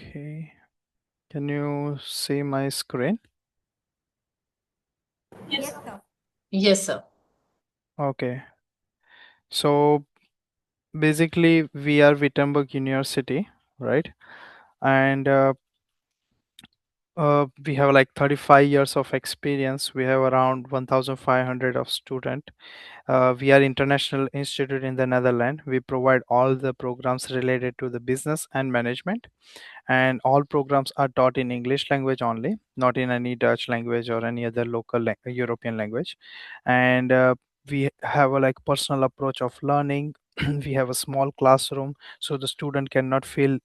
Okay. Can you see my screen? Yes, sir. Yes, sir. Okay. So basically, we are Wittenberg University, right? And we have like 35 years of experience. We have around 1,500 of student. We are international institute in the Netherlands. We provide all the programs related to the business and management, and all programs are taught in English language only, not in any Dutch language or any other local European language. And we have a like personal approach of learning. We have a small classroom so the student cannot feel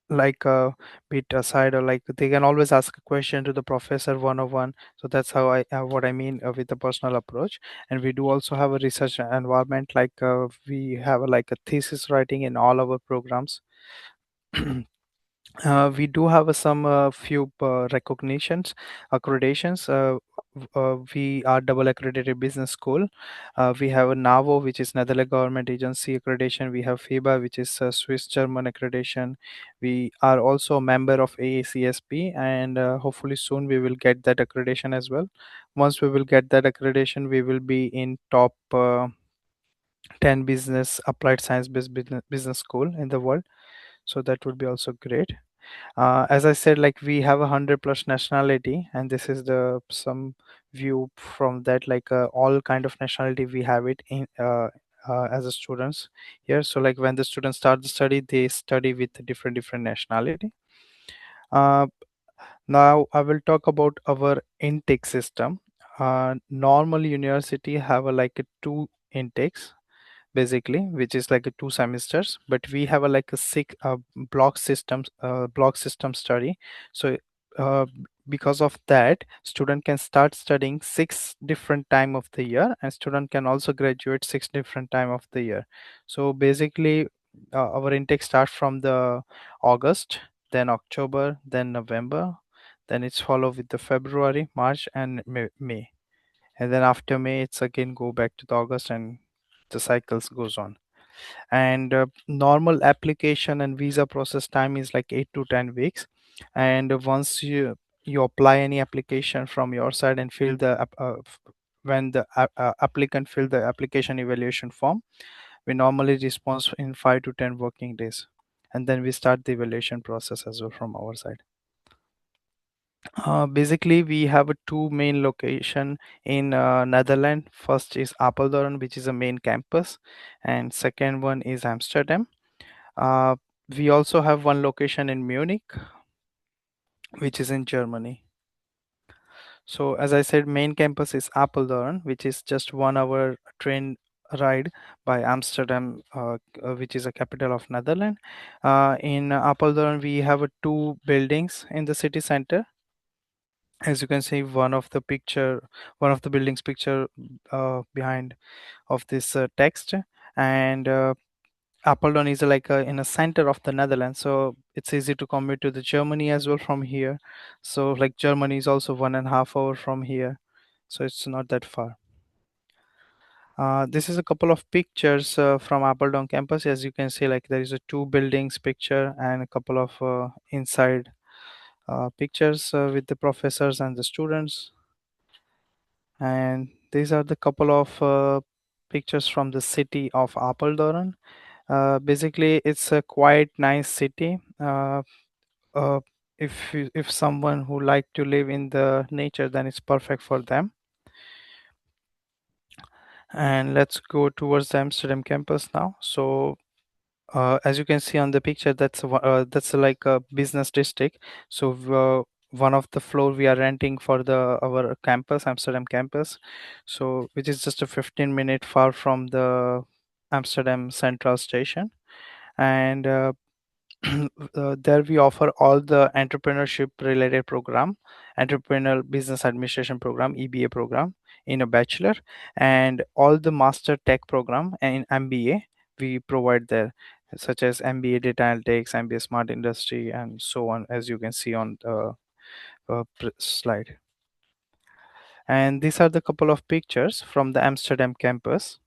like a bit aside, or like they can always ask a question to the professor one-on-one. So that's how I what I mean with the personal approach. And we do also have a research environment, like we have like a thesis writing in all our programs. We do have some few recognitions, accreditations. We are double accredited business school. We have a NAVO, which is Netherlands Government Agency accreditation. We have FIBA, which is Swiss German accreditation. We are also a member of AACSP, and hopefully soon we will get that accreditation as well. Once we will get that accreditation, we will be in top 10 business applied science based business school in the world. So that would be also great. As I said, like we have 100 plus nationality, and this is the some view from that, like all kind of nationality we have it in as a students here. So like when the students start the study, they study with different nationality. uh, Now I will talk about our intake system. Normal university have a like a two intakes basically, which is like a 2 semesters, but we have a like a six block system study. So uh, because of that, student can start studying 6 different time of the year, and student can also graduate 6 different time of the year. So basically, our intake starts from the August, then October, then November, then it's followed with the February, March, and May. And then after May, it's again go back to the August, and the cycles goes on. And normal application and visa process time is like 8 to 10 weeks. And once you apply any application from your side and fill the when the applicant fill the application evaluation form, we normally respond in 5 to 10 working days, and then we start the evaluation process as well from our side. Basically, we have a two main location in Netherlands. First is Apeldoorn, which is a main campus, and second one is Amsterdam. Uh, we also have one location in Munich, which is in Germany. So, as I said, main campus is Apeldoorn, which is just 1 hour train ride by Amsterdam, which is a capital of Netherlands. In Apeldoorn, we have two buildings in the city center. As you can see, one of the buildings picture behind of this text. And Apeldoorn is like in a center of the Netherlands, so it's easy to commute to the Germany as well from here. So like Germany is also 1.5 hour from here, so it's not that far. This is a couple of pictures from Apeldoorn campus. As you can see, like there is a two buildings picture and a couple of inside pictures with the professors and the students. And these are the couple of pictures from the city of Apeldoorn. Basically, it's a quite nice city. Uh, if someone who like to live in the nature, then it's perfect for them. And let's go towards the Amsterdam campus now. So as you can see on the picture, that's like a business district. So one of the floor we are renting for the our campus, Amsterdam campus, so which is just a 15-minute far from the Amsterdam Central Station. And there we offer all the entrepreneurship related program, entrepreneurial business administration program, EBA program in a bachelor, and all the master tech program and MBA we provide there, such as MBA data analytics, MBA smart industry, and so on, as you can see on the slide. And these are the couple of pictures from the Amsterdam campus.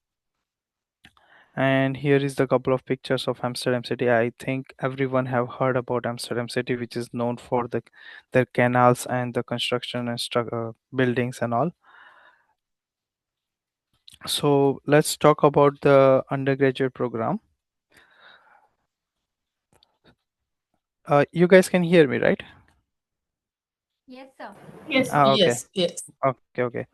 And here is the couple of pictures of Amsterdam city. I think everyone have heard about Amsterdam city, which is known for the canals and the construction and buildings and all. So let's talk about the undergraduate program. You guys can hear me, right? Yes, sir. Yes. Okay. Yes. Yes. Okay.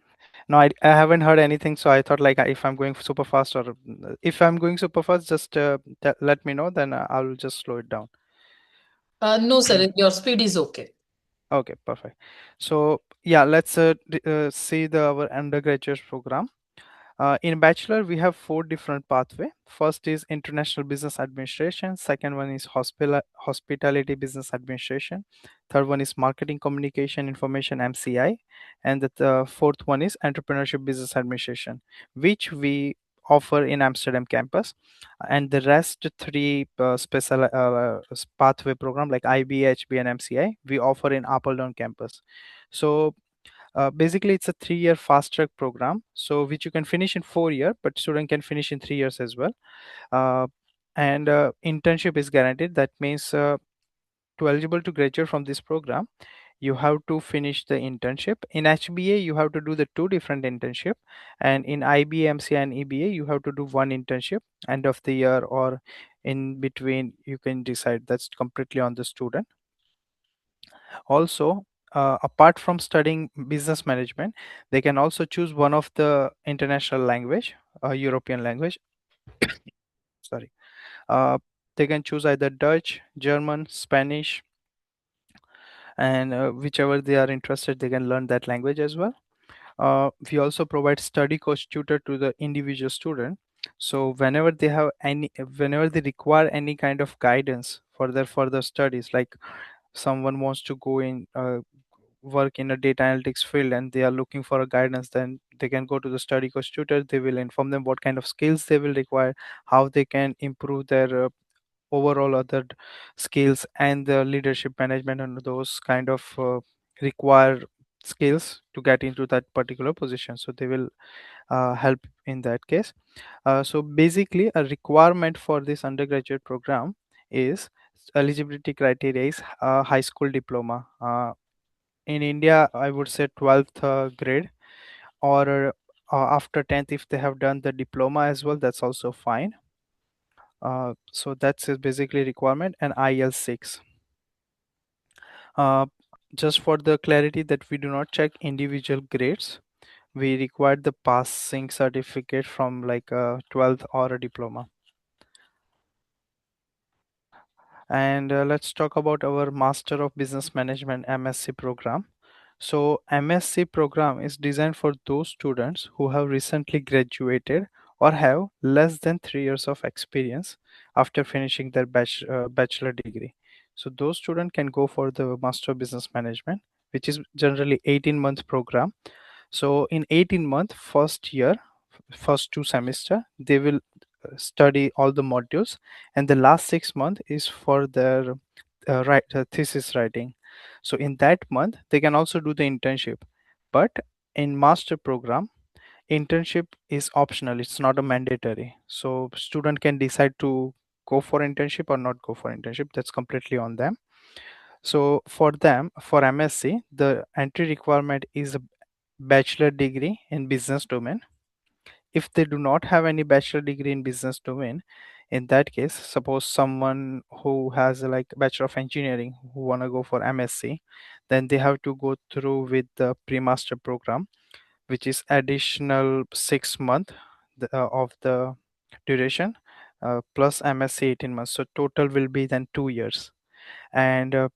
No, I haven't heard anything, so I thought like if I'm going super fast or if I'm going super fast, just let me know, then I'll just slow it down. No, sir. Your speed is okay. Okay, perfect. So yeah, let's see the our undergraduate program. In bachelor, we have four different pathway. First is international business administration. Second one is hospitality business administration. Third one is marketing communication information (MCI), and the fourth one is entrepreneurship business administration, which we offer in Amsterdam campus. And the rest three special pathway program like IB, HB, and MCI we offer in Apeldoorn campus. So basically, it's a 3-year fast track program, so which you can finish in 4 year, but student can finish in 3 years as well. Uh, and internship is guaranteed. That means to eligible to graduate from this program, you have to finish the internship. In HBA, you have to do the two different internship, and in IB, MCI, and EBA, you have to do one internship end of the year or in between. You can decide. That's completely on the student. Also, apart from studying business management, they can also choose one of the international language, European language. Sorry. uh, they can choose either Dutch, German, Spanish, and whichever they are interested, they can learn that language as well. We also provide study coach tutor to the individual student, so whenever they require any kind of guidance for their further studies, like someone wants to go in work in a data analytics field and they are looking for a guidance, then they can go to the study coach tutor. They will inform them what kind of skills they will require, how they can improve their overall other skills and the leadership management and those kind of require skills to get into that particular position, so they will help in that case. So basically a requirement for this undergraduate program is eligibility criteria is high school diploma. In India, I would say 12th grade, or after 10th, if they have done the diploma as well, that's also fine. So that's basically requirement, and IL6. Uh, just for the clarity that we do not check individual grades, we require the passing certificate from like a 12th or a diploma. And let's talk about our Master of Business Management MSc program. So MSc program is designed for those students who have recently graduated or have less than 3 years of experience after finishing their bachelor degree. So those students can go for the Master of Business Management, which is generally 18-month program. So in 18-month first year, first 2 semester, they will study all the modules, and the last 6 month is for their thesis writing. So in that month they can also do the internship, but in master program, internship is optional, it's not a mandatory, so student can decide to go for internship or not go for internship. That's completely on them. So for them, for MSc, the entry requirement is a bachelor degree in business domain. If they do not have any bachelor degree in business domain, in that case, suppose someone who has like bachelor of engineering who want to go for MSc, then they have to go through with the pre-master program, which is additional 6 month of the duration, plus MSc 18 months, so total will be then 2 years. And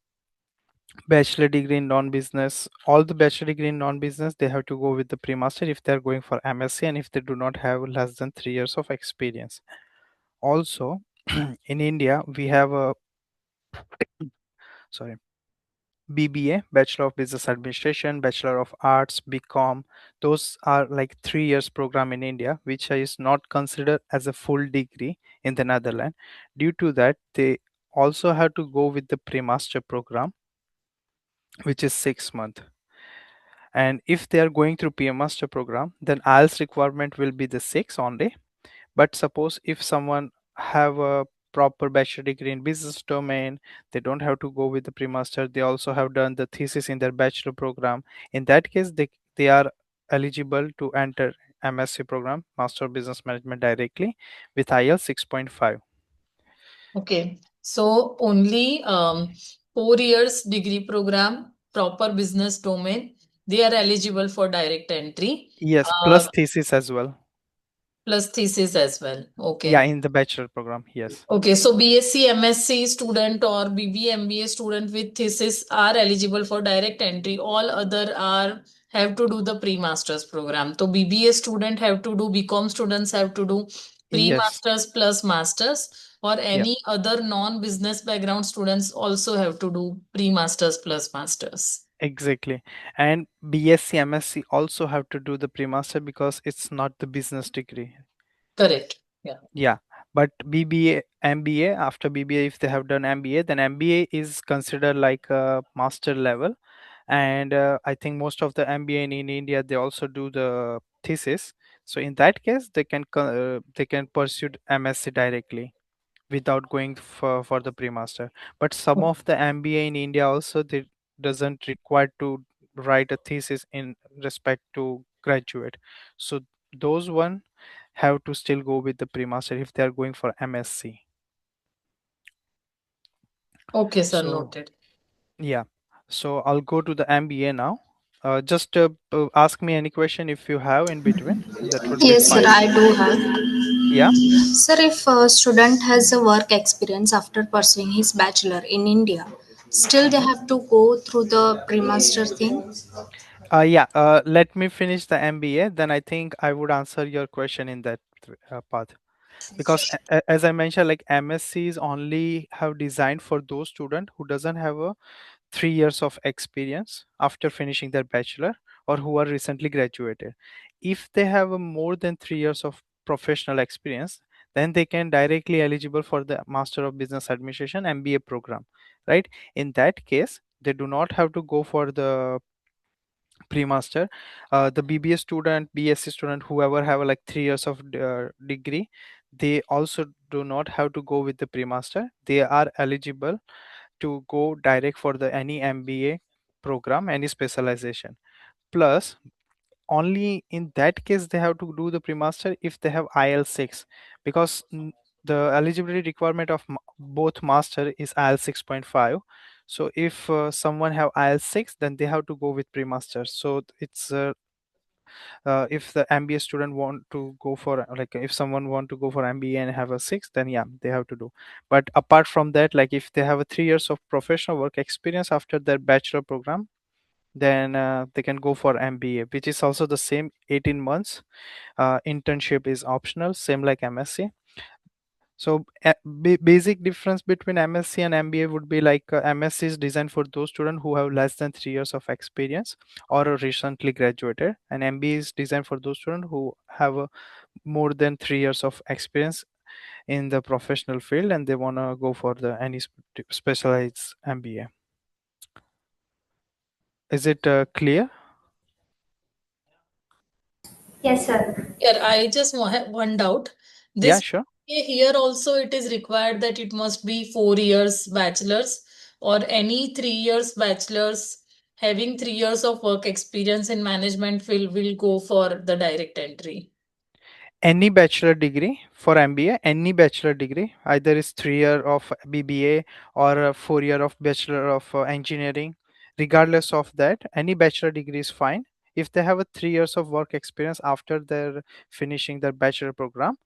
bachelor degree in non-business, all the bachelor degree in non-business, they have to go with the pre-master if they're going for MSc and if they do not have less than 3 years of experience. Also, in India we have a sorry, BBA, Bachelor of Business Administration, Bachelor of Arts, BCom. Those are like 3 years program in India, which is not considered as a full degree in the Netherlands. Due to that, they also have to go with the pre-master program, which is 6 month. And if they are going through PM Master program, then IELTS requirement will be the 6 only. But suppose if someone have a proper bachelor degree in business domain, they don't have to go with the pre-master. They also have done the thesis in their bachelor program. In that case, they are eligible to enter MSc program, Master of Business Management, directly with IELTS 6.5. Okay. So only 4 years degree program, proper business domain, they are eligible for direct entry. Yes, plus thesis as well. Plus thesis as well. Yeah, Okay. in the bachelor program, yes. Okay, so BSc, MSc student or BB, MBA student with thesis are eligible for direct entry. All other are have to do the pre-masters program. So BBA student have to do, BCom students have to do Yes. pre-masters plus masters, or Yeah, any other non-business background students also have to do pre-masters plus masters. exactly. And BSc, MSc also have to do the pre-master because it's not the business degree. Correct. Yeah. Yeah, but BBA, MBA, after BBA, if they have done MBA, then MBA is considered like a master level. And I think most of the MBA in India, they also do the thesis. So in that case, they can pursue MSc directly without going for the pre-master. But some of the MBA in India also, they doesn't require to write a thesis in respect to graduate. So those one have to still go with the pre-master if they are going for MSc. Okay, sir, So noted. yeah, so I'll go to the MBA now. Just ask me any question if you have in between. That would be Yes, sir, fine. I do have. Yeah. Sir, if a student has a work experience after pursuing his bachelor in India, still they Mhm. have to go through the pre-master thing? Yeah. Let me finish the MBA. Then I think I would answer your question in that path. Because as I mentioned, like MSc is only have designed for those students who doesn't have a 3 years of experience after finishing their bachelor, or who are recently graduated. If they have a more than 3 years of professional experience, then they can directly eligible for the Master of Business Administration MBA program, right? In that case, they do not have to go for the pre-master. The BBA student, BSc student, whoever have like 3 years of degree, they also do not have to go with the pre-master. They are eligible to go direct for the any MBA program, any specialization. Plus, only in that case they have to do the pre-master if they have IELTS 6, because the eligibility requirement of both master is IELTS 6.5. So if someone have IELTS 6, then they have to go with pre-master. So it's if the MBA student want to go for, like, if someone want to go for MBA and have a 6, then yeah, they have to do. But apart from that, like if they have a 3 years of professional work experience after their bachelor program, then they can go for MBA, which is also the same 18 months. Internship is optional, same like MSc. So basic difference between MSc and MBA would be like MSc is designed for those students who have less than 3 years of experience or are recently graduated, and MBA is designed for those students who have more than 3 years of experience in the professional field and they want to go for the any specialized MBA. Is it clear? Yes, sir. Here, I just have one doubt. Yeah, This sure. here also it is required that it must be 4 years bachelor's, or any 3 years bachelor's having 3 years of work experience in management will go for the direct entry. Any bachelor degree for MBA, any bachelor degree, either is 3 year of BBA or 4 year of bachelor of engineering. Regardless of that, any bachelor degree is fine. If they have a 3 years of work experience after their finishing their bachelor program,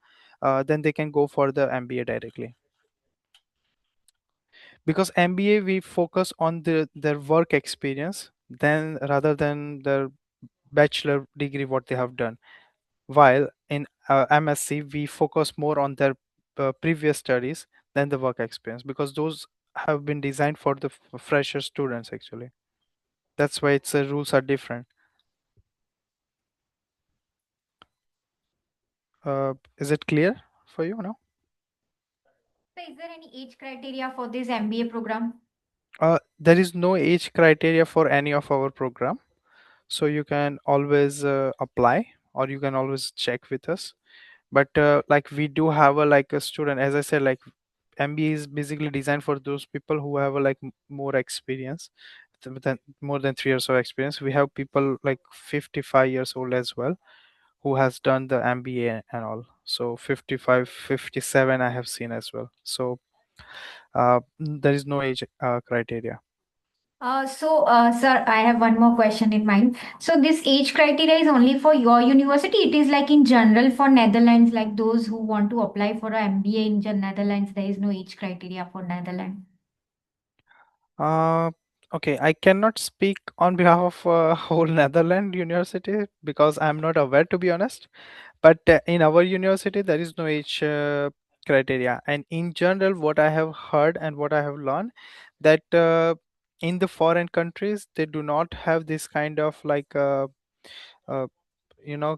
then they can go for the MBA directly. Because MBA we focus on their work experience then rather than their bachelor degree what they have done, while in MSc we focus more on their previous studies than the work experience, because those have been designed for the fresher students actually. That's why its rules are different. Is it clear for you now? So, is there any age criteria for this MBA program? There is no age criteria for any of our program, so you can always apply or you can always check with us. But like we do have a like a student, as I said, like MBA is basically designed for those people who have a like more experience, more than 3 years of experience. We have people like 55 years old as well who has done the MBA and all. So 55, 57 I have seen as well. So there is no age criteria. Sir, I have one more question in mind. So, this age criteria is only for your university. It is like in general for Netherlands, like those who want to apply for a MBA in Netherlands, there is no age criteria for Netherlands. Uh, okay, I cannot speak on behalf of whole Netherlands university because I'm not aware, to be honest. But in our university, there is no age criteria. And in general, what I have heard and what I have learned, that in the foreign countries, they do not have this kind of like uh,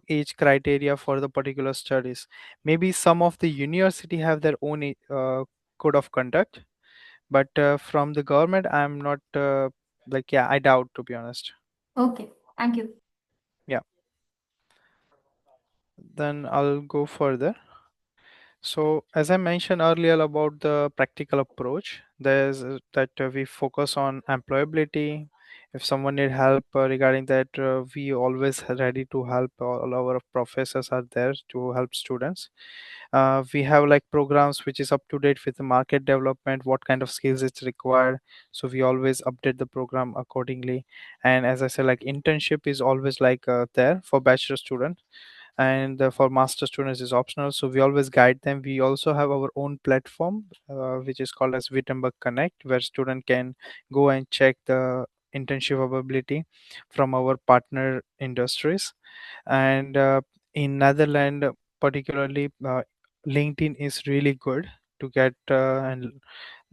age criteria for the particular studies. Maybe some of the university have their own code of conduct, but from the government I'm not like, yeah, I doubt, to be honest. Okay, thank you. Yeah, then I'll go further. So, as I mentioned earlier about the practical approach, there's that we focus on employability. If someone need help regarding that, we always ready to help. All our professors are there to help students. We have like programs which is up to date with the market development, what kind of skills it's required. So we always update the program accordingly. And as I said, like internship is always like there for bachelor students, and for master students is optional, so we always guide them. We also have our own platform which is called as Wittenberg Connect, where student can go and check the internship availability from our partner industries. And in Netherlands particularly, LinkedIn is really good to get and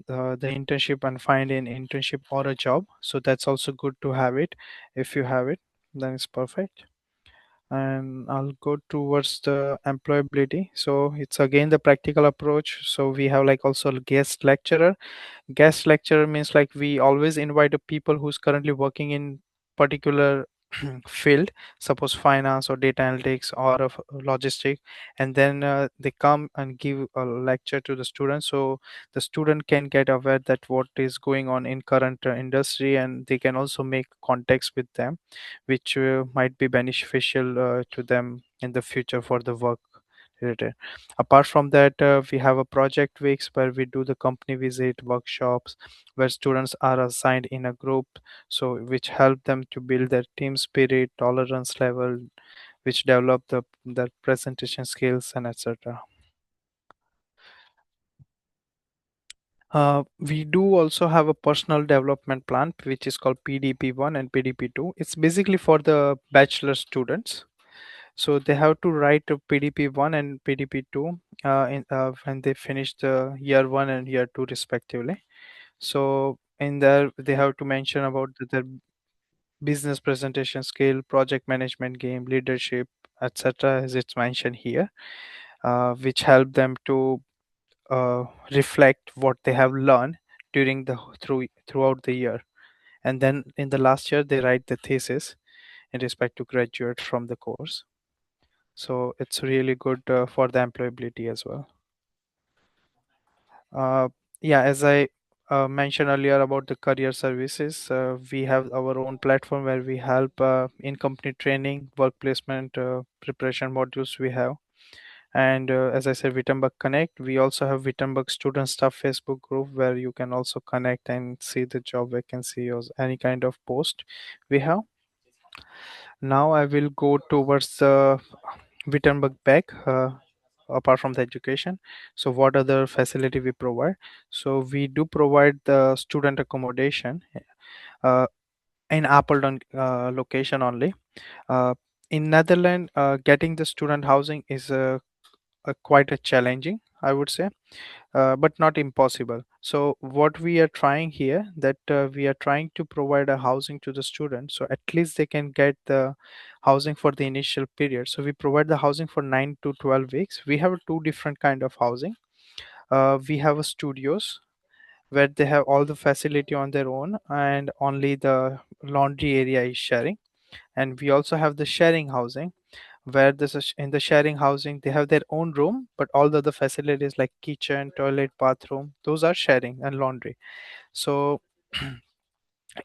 the internship and find an internship or a job, so that's also good to have it. If you have it, then it's perfect. And I'll go towards the employability. So it's again the practical approach. So we have like also a guest lecturer. Guest lecturer means like we always invite a people who's currently working in particular field, suppose finance or data analytics or of logistic, and then they come and give a lecture to the student, so the student can get aware that what is going on in current industry, and they can also make contacts with them, which might be beneficial to them in the future for the work related. Apart from that, we have a project weeks where we do the company visit workshops, where students are assigned in a group, so which help them to build their team spirit, tolerance level, which develop their presentation skills and etc. We do also have a personal development plan which is called PDP1 and PDP2. It's basically for the bachelor students. So they have to write a PDP1 and PDP2 when they finish the year one and year two respectively. So in there they have to mention about their business presentation skill, project management game, leadership, etc. as it's mentioned here, which help them to reflect what they have learned during the throughout the year. And then in the last year they write the thesis in respect to graduate from the course. So it's really good for the employability as well. uh, yeah, as I mentioned earlier about the career services, we have our own platform where we help in company training, work placement preparation modules we have. And as I said, Wittenberg Connect, we also have Wittenberg Student Staff Facebook group where you can also connect and see the job vacancy or any kind of post we have. Now I will go towards the Wittenberg back, apart from the education. So what other facility we provide? So we do provide the student accommodation uh, in Appleton location only. Uh, in Netherlands, getting the student housing is quite a challenging, I would say, but not impossible. So what we are trying here, that we are trying to provide a housing to the students, so at least they can get the housing for the initial period. So we provide the housing for 9 to 12 weeks. We have two different kind of housing. We have a studios where they have all the facility on their own and only the laundry area is sharing. And we also have the sharing housing where this is in the sharing housing, they have their own room, but all the other facilities like kitchen, toilet, bathroom, those are sharing, and laundry. So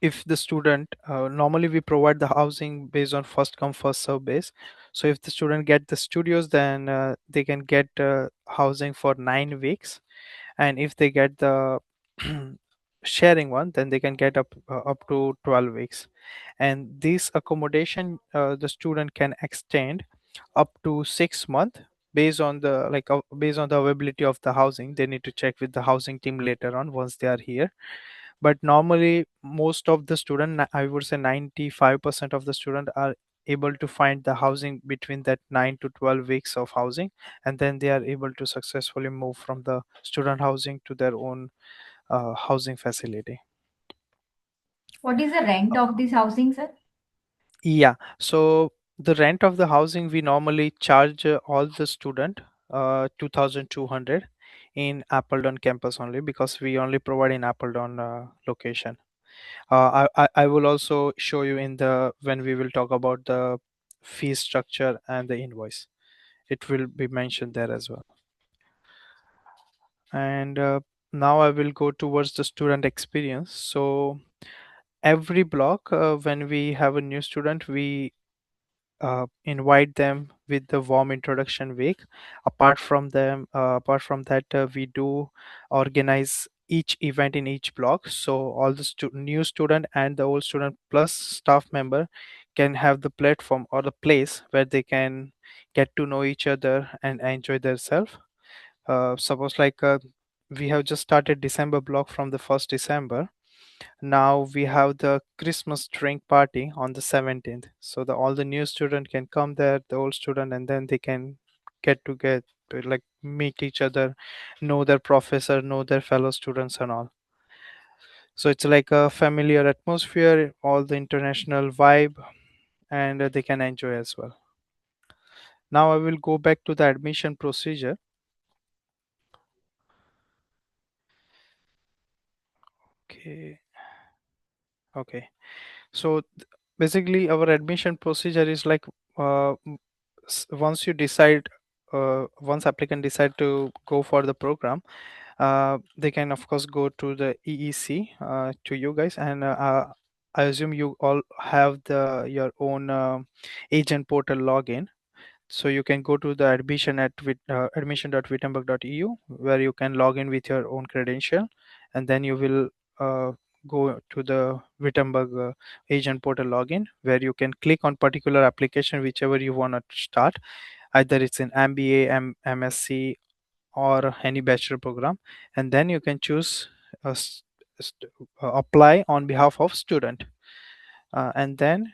if the student, normally we provide the housing based on first come first serve base. So if the student get the studios, then they can get housing for 9 weeks, and if they get the sharing one, then they can get up to 12 weeks. And this accommodation, the student can extend up to 6 months, based on the based on the availability of the housing. They need to check with the housing team later on once they are here. But normally most of the student, I would say 95% of the student are able to find the housing between that 9 to 12 weeks of housing, and then they are able to successfully move from the student housing to their own housing facility. What is the rent of this housing, sir? Yeah, so the rent of the housing, we normally charge all the student 2200 in Appledon campus only, because we only provide in Appledon location. I will also show you in the when we will talk about the fee structure and the invoice. It will be mentioned there as well. And now I will go towards the student experience. So every block, when we have a new student, we invite them with the warm introduction week. Apart from that, we do organize each event in each block, so all the new student and the old student plus staff member can have the platform or the place where they can get to know each other and enjoy themselves. Suppose we have just started December block from the 1st December. Now we have the Christmas drink party on the 17th, so the all the new student can come there, the old student, and then they can get to like meet each other, know their professor, know their fellow students and all. So it's like a familiar atmosphere, all the international vibe, and they can enjoy as well. Now I will go back to the admission procedure. Okay. Okay. So basically, our admission procedure is like, once you decide, once applicant decide to go for the program, they can of course go to the EEC, to you guys, and I assume you all have the your own agent portal login. So you can go to the admission.wittenberg.eu, where you can log in with your own credential, and then you will go to the Wittenberg agent portal login, where you can click on particular application whichever you want to start. Either it's in MBA, MSc, or any bachelor program, and then you can choose apply on behalf of student. And then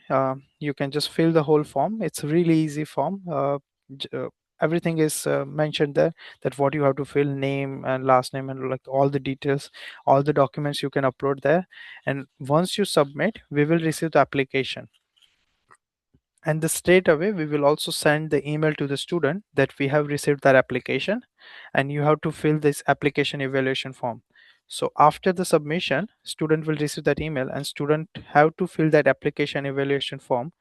you can just fill the whole form. It's a really easy form. j- uh, Everything is mentioned there, that what you have to fill, name and last name, and like all the details, all the documents you can upload there. And once you submit, we will receive the application, and the straight away we will also send the email to the student that we have received that application, and you have to fill this application evaluation form. So after the submission, student will receive that email, and student have to fill that application evaluation form,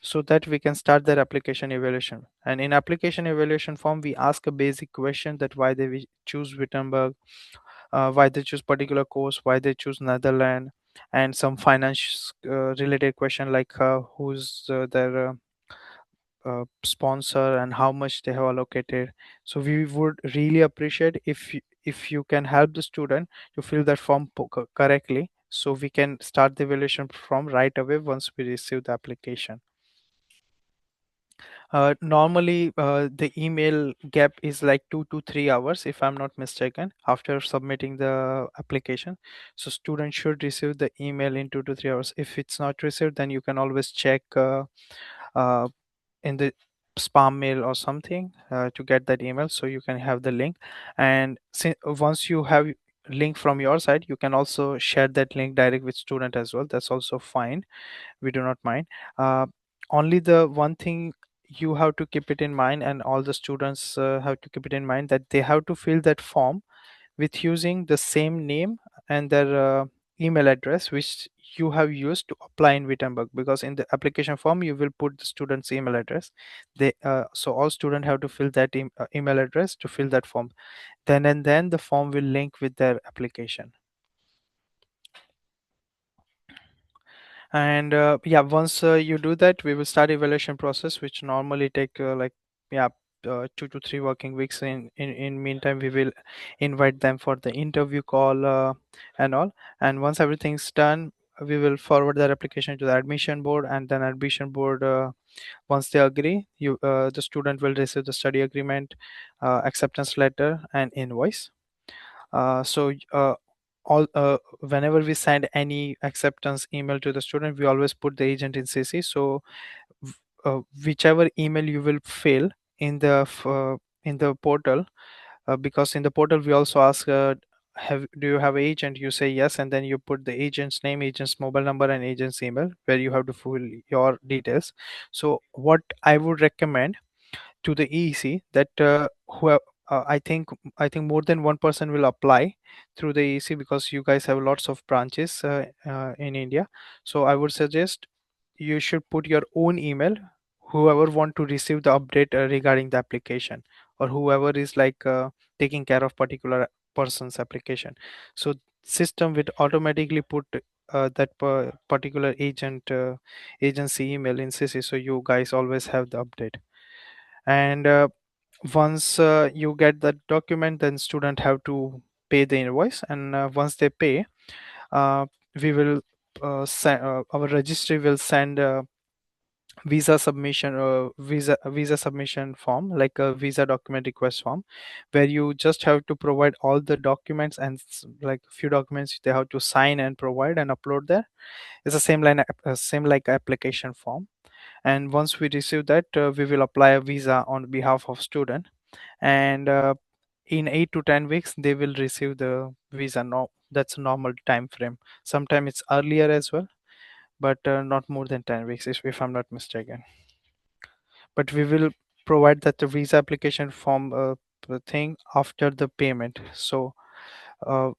so that we can start their application evaluation. And in application evaluation form, we ask a basic question, that why they choose Wittenberg, why they choose particular course, why they choose Netherlands, and some finance related question, like who's their sponsor and how much they have allocated. So we would really appreciate if you can help the student to fill that form correctly, so we can start the evaluation from right away once we receive the application. Normally, the email gap is like 2 to 3 hours, if I'm not mistaken, after submitting the application. So students should receive the email in 2 to 3 hours. If it's not received, then you can always check uh, in the spam mail or something to get that email, so you can have the link. And once you have link from your side, you can also share that link direct with student as well. That's also fine, we do not mind. uh, Only the one thing you have to keep it in mind, and all the students have to keep it in mind, that they have to fill that form with using the same name and their email address which you have used to apply in Wittenberg, because in the application form you will put the student's email address. They so all students have to fill that email address to fill that form. Then the form will link with their application. And yeah, once you do that, we will start evaluation process, which normally take like, yeah, 2 to 3 working weeks. In meantime, we will invite them for the interview call and all. And once everything's done, we will forward their application to the admission board, and then admission board, once they agree, the student will receive the study agreement, acceptance letter, and invoice. All whenever we send any acceptance email to the student, we always put the agent in CC. So v- whichever email you will fill in in the portal, because in the portal we also ask, have do you have agent? You say yes, and then you put the agent's name, agent's mobile number, and agent's email, where you have to fill your details. So what I would recommend to the EEC, that I think more than one person will apply through the EEC, because you guys have lots of branches in India. So I would suggest you should put your own email, whoever want to receive the update regarding the application, or whoever is like taking care of particular person's application. So system will automatically put that particular agency email in CC, so you guys always have the update. And once you get the document, then student have to pay the invoice. And once they pay, uh, we will our registry will send visa submission form, like a visa document request form, where you just have to provide all the documents, and like few documents they have to sign and provide and upload there. It's the same like application form. And once we receive that, we will apply a visa on behalf of student. And in 8 to 10 weeks they will receive the visa. No, that's a normal time frame. Sometimes it's earlier as well, but not more than 10 weeks, if I'm not mistaken. But we will provide that the visa application form thing after the payment. So uh,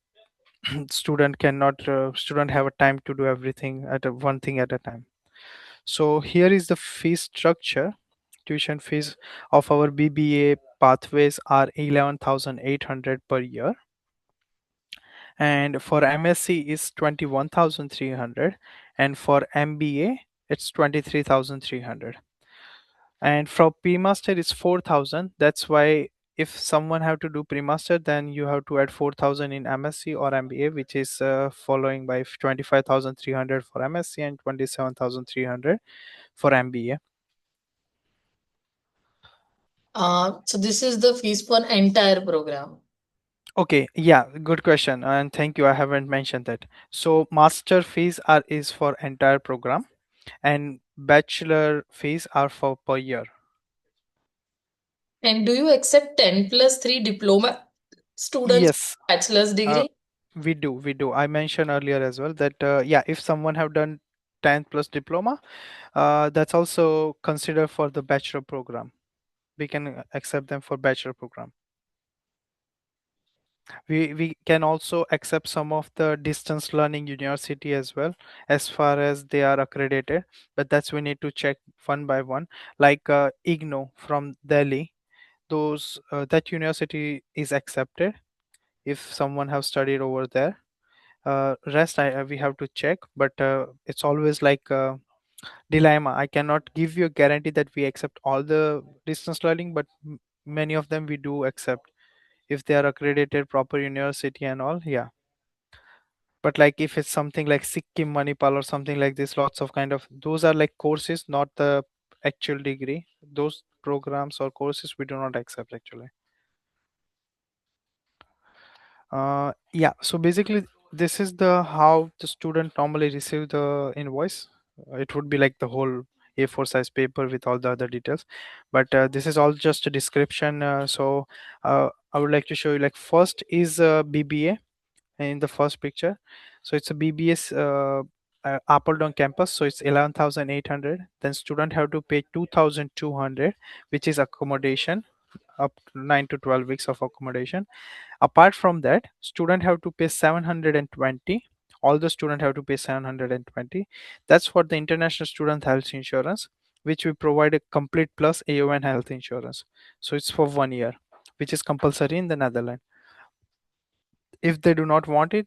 student have a time to do everything at one thing at a time. So here is the fee structure. Tuition fees of our BBA pathways are 11,800 per year, and for MSc is 21,300, and for MBA it's 23,300, and for pre-master it's 4,000. That's why if someone have to do pre-master, then you have to add 4,000 in MSc or MBA, which is following by 25,300 for MSc and 27,300 for MBA. So this is the fees for entire program. Okay, yeah, good question, and thank you. I haven't mentioned that. So master fees are is for entire program, and bachelor fees are for per year. And do you accept 10 plus 3 diploma students Yes, bachelor's uh, degree? we do. I mentioned earlier as well that yeah, if someone have done 10th plus diploma, that's also considered for the bachelor program. We can accept them for bachelor program. We can also accept some of the distance learning university as well, as far as they are accredited, but that's we need to check one by one. Like IGNO from Delhi, those that university is accepted if someone have studied over there. Rest we have to check, but it's always like a dilemma. I cannot give you a guarantee that we accept all the distance learning, but many of them we do accept if they are accredited proper university and all. Yeah, but like if it's something like Sikkim Manipal or something like this, lots of kind of those are like courses, not the actual degree. Those programs or courses we do not accept actually. Yeah, so basically this is the how the student normally receive the invoice. It would be like the whole A4 size paper with all the other details, but this is all just a description. I would like to show you, like first is BBA in the first picture. So it's a BBS Appledon campus. So it's 11,800. Then student have to pay 2,200, which is accommodation, up to 9 to 12 weeks of accommodation. Apart from that, student have to pay 720 all the student have to pay 720. That's for the international student health insurance, which we provide a complete plus AON health insurance. So it's for 1 year, which is compulsory in the Netherlands. If they do not want it,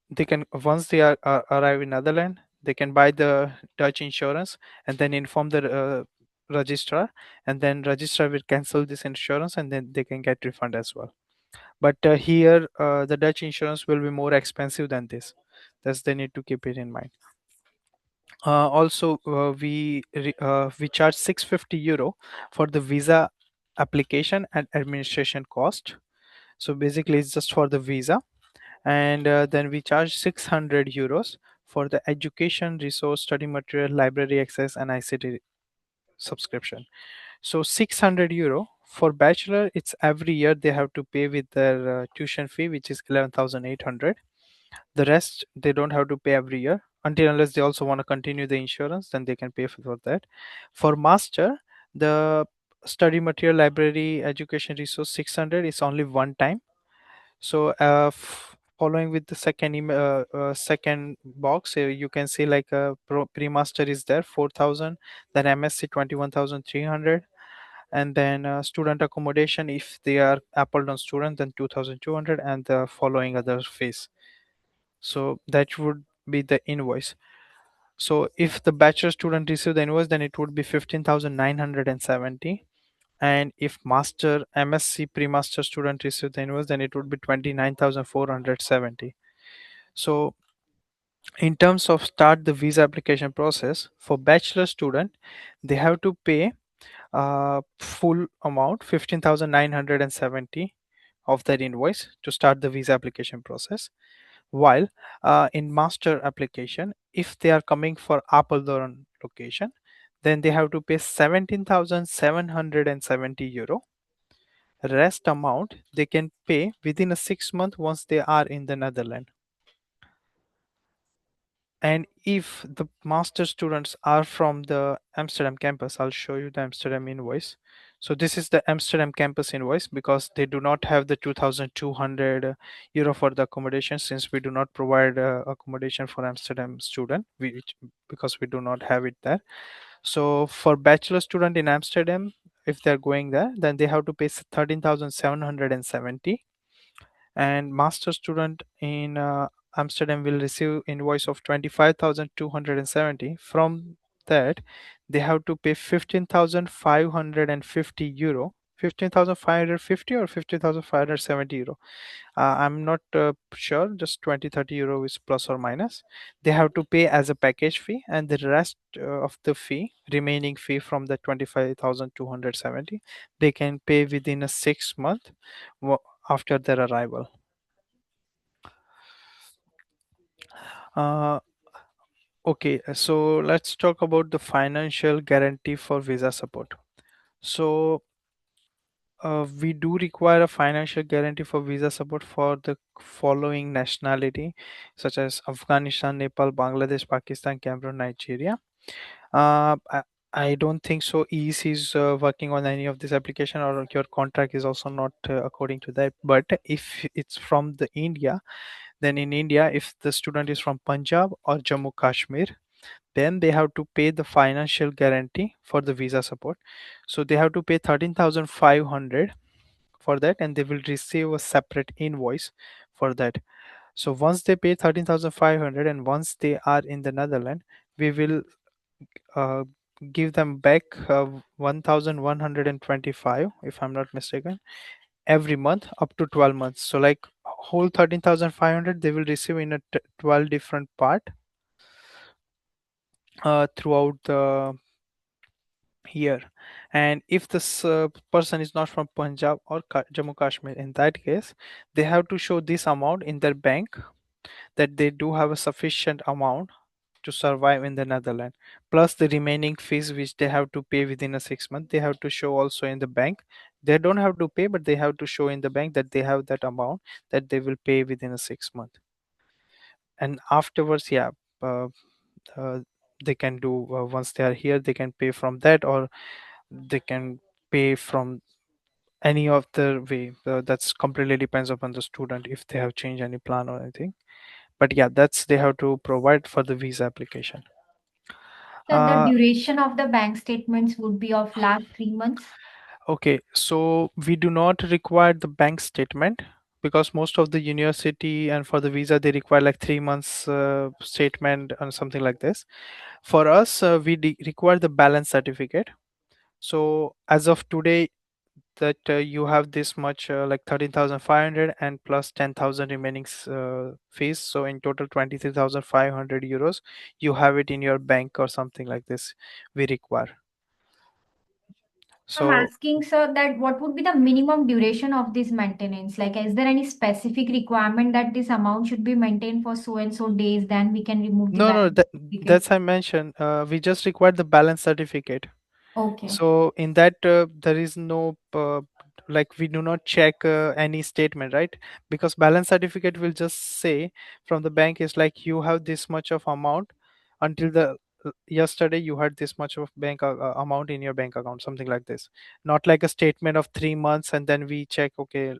they can, once they arrive in Netherlands, they can buy the Dutch insurance and then inform the registrar, and then registrar will cancel this insurance and then they can get refund as well. But here the Dutch insurance will be more expensive than this. Thus they need to keep it in mind. Also we charge 650 euro for the visa application and administration cost. So basically it's just for the visa. And then we charge 600 euros for the education resource, study material, library access, and ICT subscription. So 600 euro for bachelor, it's every year they have to pay with their tuition fee, which is 11,800. The rest they don't have to pay every year, until unless they also want to continue the insurance, then they can pay for that. For master, the study material, library, education resource 600 is only one time. So following with the second second box, you can see like a pre-master is there 4,000, then MSc 21,300, and then student accommodation if they are Appleton student then 2,200, and the following other fees. So that would be the invoice. So if the bachelor student receive the invoice, then it would be 15,970. And if master MSc pre-master student receive the invoice, then it would be 29,470. So in terms of start the visa application process for bachelor student, they have to pay full amount 15,970 of that invoice to start the visa application process. While in master application, if they are coming for Apeldoorn location, then they have to pay 17,770 euro. Rest amount they can pay within a 6 month once they are in the Netherlands. And if the master students are from the Amsterdam campus, I'll show you the Amsterdam invoice. So this is the Amsterdam campus invoice, because they do not have the 2,200 euro for the accommodation, since we do not provide accommodation for Amsterdam student, because we do not have it there. So for bachelor student in Amsterdam, if they're going there, then they have to pay 13,770. And master student in Amsterdam will receive invoice of 25,270. From that, they have to pay 15,550 euro. 15,550 or 15,570 euro. I'm not sure, just 20-30 euro is plus or minus. They have to pay as a package fee, and the rest of the fee, remaining fee from the 25,270, they can pay within a 6 month after their arrival. Uh, okay, so let's talk about the financial guarantee for visa support. So we do require a financial guarantee for visa support for the following nationality, such as Afghanistan, Nepal, Bangladesh, Pakistan, Cameroon, Nigeria. Uh, I, I don't think so. EEC is working on any of this application, or your contract is also not according to that. But if it's from the India, then in India, if the student is from Punjab or Jammu Kashmir, then they have to pay the financial guarantee for the visa support. So they have to pay 13,500 for that, and they will receive a separate invoice for that. So once they pay 13,500 and once they are in the Netherlands, we will uh, give them back 1,125, if I'm not mistaken, every month up to 12 months. So like whole 13,500 they will receive in a 12 different part throughout the year. And if this person is not from Punjab or Jammu Kashmir, in that case they have to show this amount in their bank, that they do have a sufficient amount to survive in the Netherlands, plus the remaining fees which they have to pay within a 6 month. They have to show also in the bank. They don't have to pay, but they have to show in the bank that they have that amount that they will pay within a 6 month. And afterwards, yeah, uh, uh, they can do once they are here, they can pay from that, or they can pay from any of the way. That's completely depends upon the student if they have changed any plan or anything. But yeah, that's they have to provide for the visa application. So the uh, duration of the bank statements would be of last 3 months. okay, so we do not require the bank statement, because most of the university and for the visa they require like 3 months statement and something like this. For us, we require the balance certificate. So as of today, that you have this much, like 13,500 and plus 10,000 remaining fees, so in total 23,500 euros you have it in your bank or something like this we require. I'm So asking, sir, that what would be the minimum duration of this maintenance? Like, is there any specific requirement that this amount should be maintained for so and so days, then we can remove the no, no, balance certificate? that's I mentioned, we just require the balance certificate. Okay. So in that, there is no like we do not check any statement, right? Because balance certificate will just say from the bank is like you have this much of amount until the yesterday you had this much of bank amount in your bank account, something like this. Not like a statement of 3 months and then we check, okay,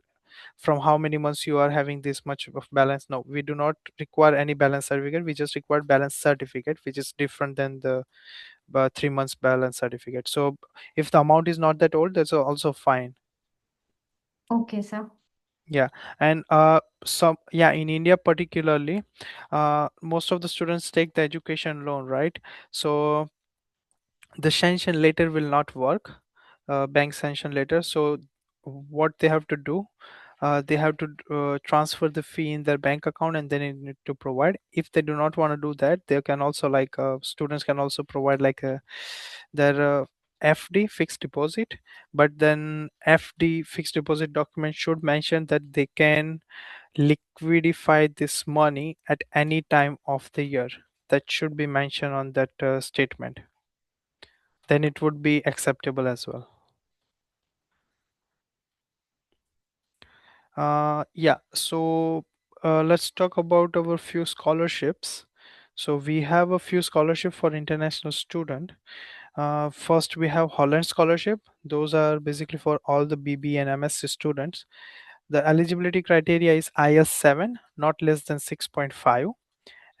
from how many months you are having this much of balance. No, we do not require any balance certificate, we just require balance certificate, which is different than the 3 months balance certificate. So if the amount is not that old, that's also fine. Okay, sir. Yeah. And some, yeah, in India particularly, most of the students take the education loan, right? So the sanction letter will not work, bank sanction letter. So what they have to do, they have to transfer the fee in their bank account and then they need to provide. If they do not want to do that, they can also like students can also provide like their FD, fixed deposit. But then FD, fixed deposit document should mention that they can liquidify this money at any time of the year. That should be mentioned on that statement, then it would be acceptable as well. Yeah, so let's talk about our few scholarships. So we have a few scholarship for international student. First, we have Holland scholarship. Those are basically for all the BB and MSc students. The eligibility criteria is IELTS 7, not less than 6.5,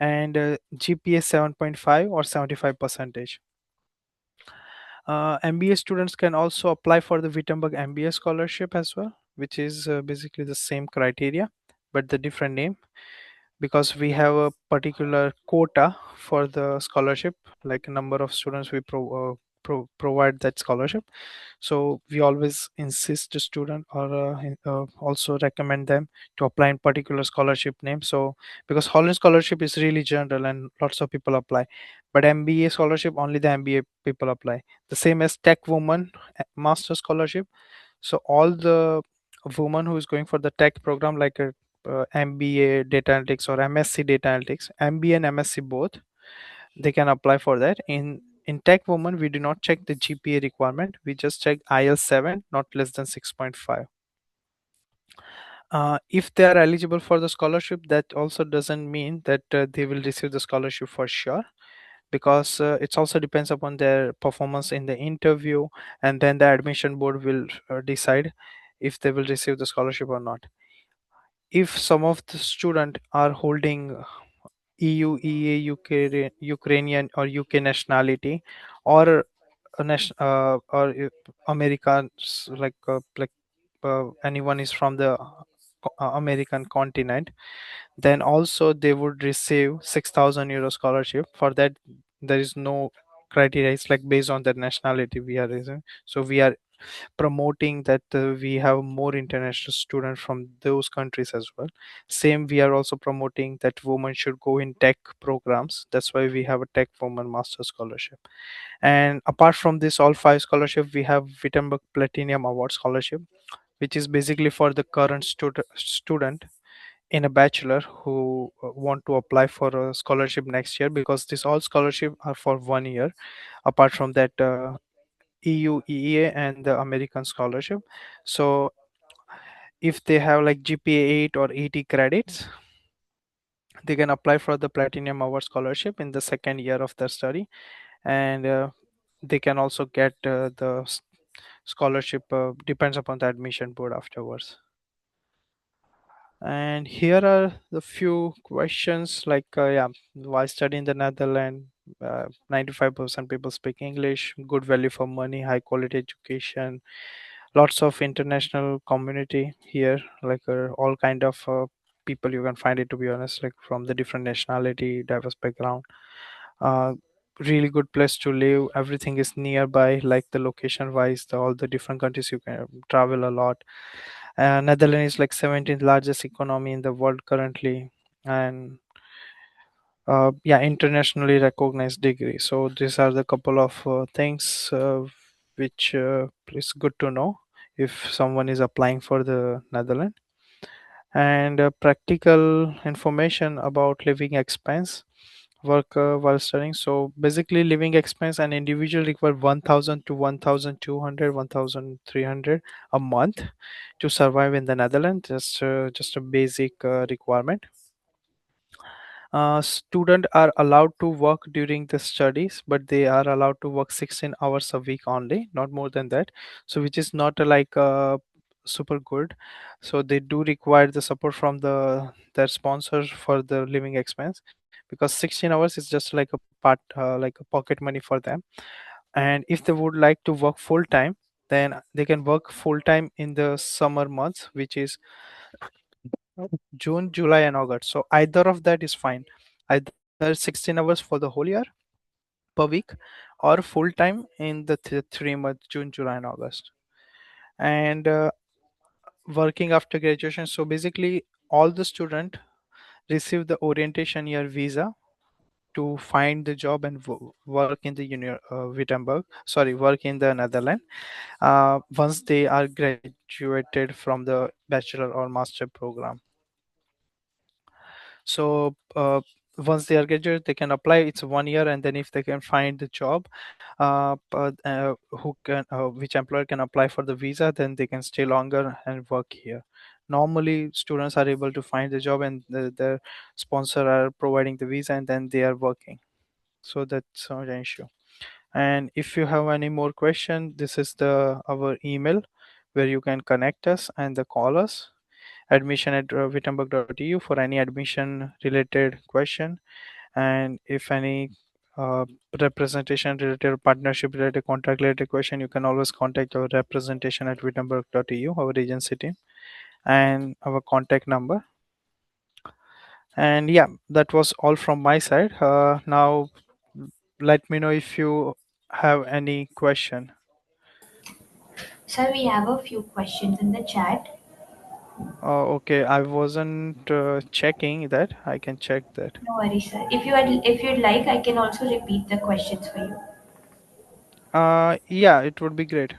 and GPA 7.5 or 75 percentage. MBA students can also apply for the Wittenberg MBA scholarship as well, which is basically the same criteria but the different name, because we have a particular quota for the scholarship, like a number of students we provide that scholarship. So we always insist the student or also recommend them to apply in particular scholarship name. So because Holland scholarship is really general and lots of people apply, but MBA scholarship only the MBA people apply. The same as tech woman master scholarship. So all the woman who is going for the tech program like a MBA data analytics or MSc data analytics, MBA and MSc both, they can apply for that. In tech woman, we do not check the GPA requirement. We just check IELTS 7, not less than 6.5. If they are eligible for the scholarship, that also doesn't mean that they will receive the scholarship for sure, because it also depends upon their performance in the interview, and then the admission board will decide if they will receive the scholarship or not. If some of the student are holding EU, EA, Ukrainian or UK nationality, or Americans, like anyone is from the American continent, then also they would receive 6,000 euro scholarship. For that, there is no criteria. It's like based on their nationality we are raising. So we are promoting that we have more international students from those countries as well. Same, we are also promoting that women should go in tech programs. That's why we have a tech woman master scholarship. And apart from this all five scholarship, we have Wittenberg Platinum Award scholarship, which is basically for the current student in a bachelor who want to apply for a scholarship next year, because this all scholarship are for 1 year. Apart from that, EU, EEA, and the American scholarship. So if they have like GPA 8 or 80 credits, they can apply for the Platinum Award scholarship in the second year of their study, and they can also get the scholarship. Depends upon the admission board afterwards. And here are the few questions like, yeah, why study in the Netherlands? 95% people speak English, good value for money, high quality education, lots of international community here, like all kind of people you can find it, to be honest, like from the different nationality, diverse background. uh, Really good place to live, everything is nearby, like the location wise, all the different countries you can travel a lot. Netherlands is like 17th largest economy in the world currently, and yeah, internationally recognized degree. So these are the couple of things which is good to know if someone is applying for the Netherlands. And practical information about living expense, work while studying. So basically living expense, an individual require 1000 to 1200, 1300 a month to survive in the Netherlands. Just a basic requirement. Students are allowed to work during the studies, but they are allowed to work 16 hours a week only, not more than that. So which is not like super good. So they do require the support from their sponsors for the living expense, because 16 hours is just like a part, like a pocket money for them. And if they would like to work full time, then they can work full time in the summer months, which is June, July, and August. So either of that is fine. Either 16 hours for the whole year per week, or full time in the 3 months, June, July, and August. And working after graduation. So basically, all the student receive the orientation year visa to find the job and work in the Wittenberg. Sorry, work in the Netherlands. Once they are graduated from the bachelor or master program. So once they are graduate, they can apply. It's 1 year, and then if they can find the job, which employer can apply for the visa, then they can stay longer and work here. Normally students are able to find the job, and their sponsor are providing the visa, and then they are working. So that's not an issue. And if you have any more question, this is the our email where you can connect us and the call us, admission at wittenberg.eu for any admission related question. And if any uh, representation related, partnership related, contract related question, you can always contact our representation at wittenberg.eu, our agency team, and our contact number. And yeah, that was all from my side. Now let me know if you have any question. Sir, we have a few questions in the chat. Okay, I wasn't checking that. I can check that. No worries, sir. If you'd like, I can also repeat the questions for you. Yeah, it would be great.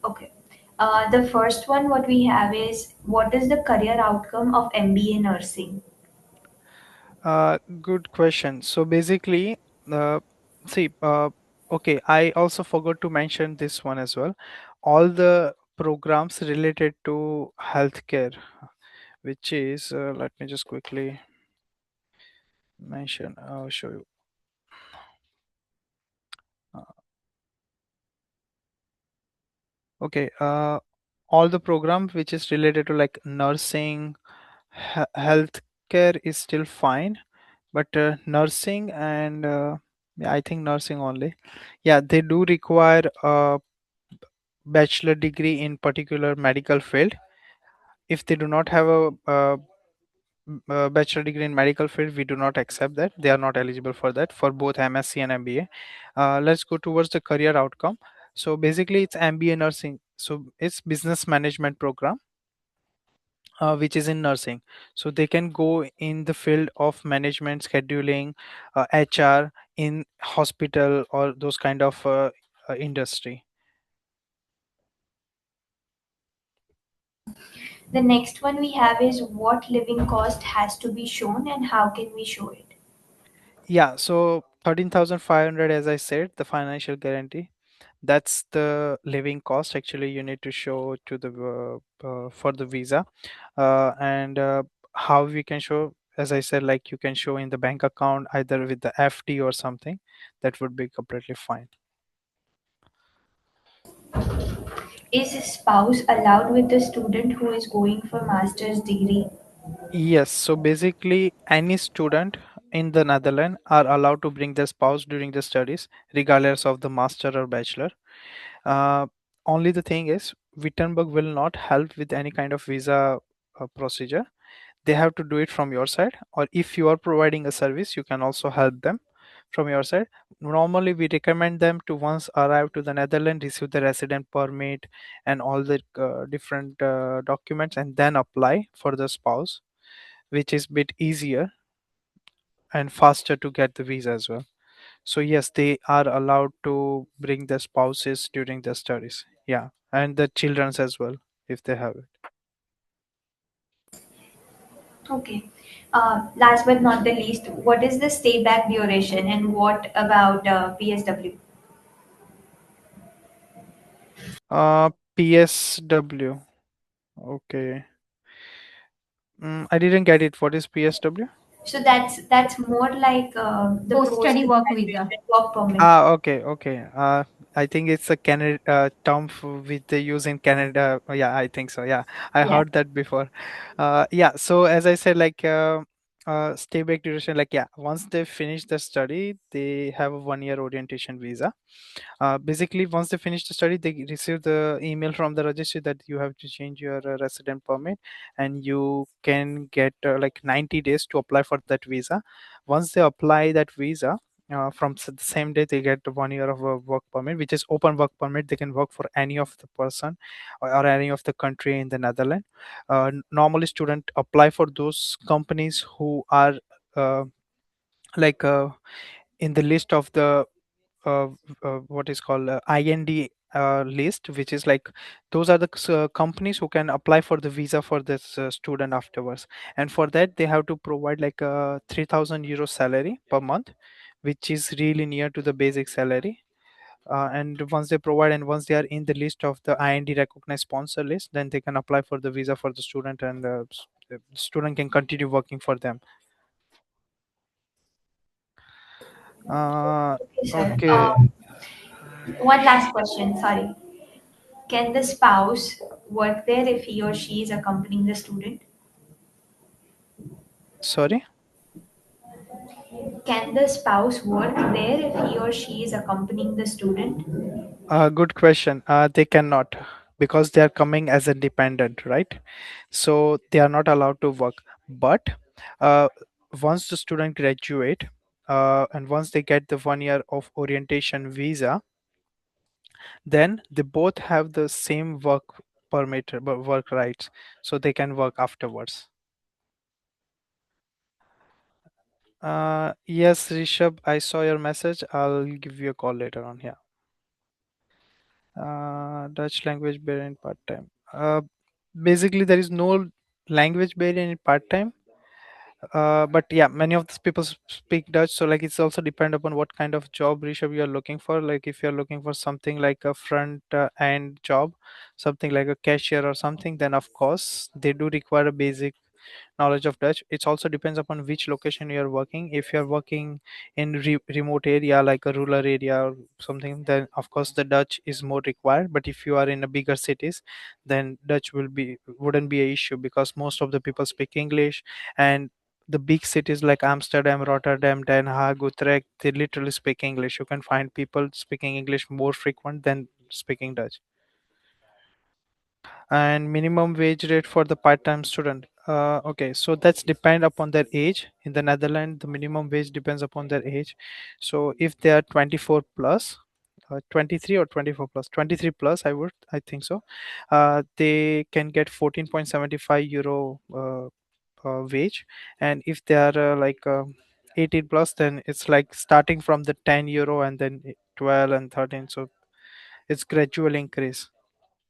Okay. The first one, what we have is, what is the career outcome of MBA nursing? Good question. So basically, uh, see, okay, I also forgot to mention this one as well. All the programs related to healthcare, which is, let me just quickly mention, I'll show you. Uh, okay, all the program which is related to like nursing, healthcare is still fine, but nursing and yeah, I think nursing only. Yeah, they do require a bachelor degree in particular medical field. If they do not have a bachelor degree in medical field, we do not accept that. They are not eligible for that for both MSc and MBA. Let's go towards the career outcome. So basically, it's MBA nursing. So it's business management program, which is in nursing. So they can go in the field of management, scheduling, HR in hospital or those kind of industry. The next one we have is, what living cost has to be shown and how can we show it? Yeah, so 13,500, as I said, the financial guarantee. That's the living cost actually you need to show to the for the visa. And how we can show, as I said, like you can show in the bank account either with the FD or something. That would be completely fine. Is a spouse allowed with the student who is going for master's degree? Yes, so basically, any student in the Netherlands are allowed to bring their spouse during the studies, regardless of the master or bachelor. Uh, Only the thing is, Wittenberg will not help with any kind of visa procedure. They have to do it from your side, or if you are providing a service, you can also help them from your side. Normally, we recommend them to once arrive to the Netherlands, receive the resident permit and all the different documents, and then apply for the spouse, which is bit easier and faster to get the visa as well. So yes, they are allowed to bring their spouses during their studies. Yeah, and the childrens as well if they have it. Okay. Last but not the least, what is the stay back duration and what about PSW? PSW. Okay. I didn't get it. What is PSW? So that's more like the post-study work visa. Work permit. Ah, okay, okay. I think it's a Canada term which they use in Canada. Yeah, I think so. Yeah, I Yeah. heard that before. Yeah. So as I said, like stay back duration, like yeah, once they finish the study, they have a 1 year orientation visa. Basically, once they finish the study, they receive the email from the registry that you have to change your resident permit, and you can get like 90 days to apply for that visa. Once they apply that visa, from the same day they get 1 year of a work permit, which is open work permit. They can work for any of the person or any of the country in the Netherlands. Normally, student apply for those companies who are uh, like in the list of the uh, what is called IND list, which is like those are the companies who can apply for the visa for this student afterwards. And for that, they have to provide like a 3,000 euro salary per month, which is really near to the basic salary. And once they provide and once they are in the list of the IND recognized sponsor list, then they can apply for the visa for the student, and the student can continue working for them. Uh, Okay, sir. okay. One last question. Sorry. Can the spouse work there if he or she is accompanying the student? Sorry. Can the spouse work there if he or she is accompanying the student? Good question. They cannot, because they are coming as a dependent, right? So they are not allowed to work. But uh, once the student graduate, and once they get the 1 year of orientation visa, then they both have the same work permit, work rights, so they can work afterwards. Yes, Rishabh, I saw your message. I'll give you a call later on. Yeah. Dutch language barrier in part time. Basically, there is no language barrier in part time. But yeah, many of these people speak Dutch, so like it's also depend upon what kind of job, Rishabh, you are looking for. Like if you are looking for something like a front end job, something like a cashier or something, then of course they do require a basic knowledge of Dutch. It also depends upon which location you are working. If you are working in remote area like a rural area or something, then of course the Dutch is more required. But if you are in a bigger cities, then Dutch wouldn't be a issue, because most of the people speak English. And the big cities like Amsterdam, Rotterdam, Den Haag, Utrecht, they literally speak English. You can find people speaking English more frequent than speaking Dutch. And minimum wage rate for the part-time student, okay, so that's depend upon their age. In the Netherlands, the minimum wage depends upon their age. So if they are 24 plus, 23 or 24 plus, 23 plus, I think so, they can get 14.75 euro wage. And if they are 18 plus, then it's like starting from the 10 euro and then 12 and 13, so it's gradual increase.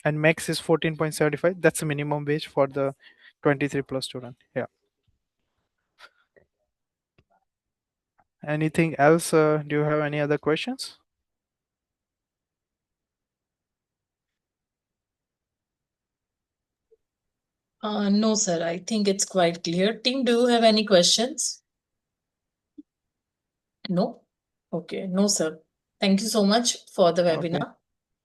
And max is 14.75. That's the minimum wage for the 23 plus student. Yeah. Anything else? Do you have any other questions? No, sir. I think it's quite clear. Team, do you have any questions? No? Okay. No, sir. Thank you so much for the Okay. webinar.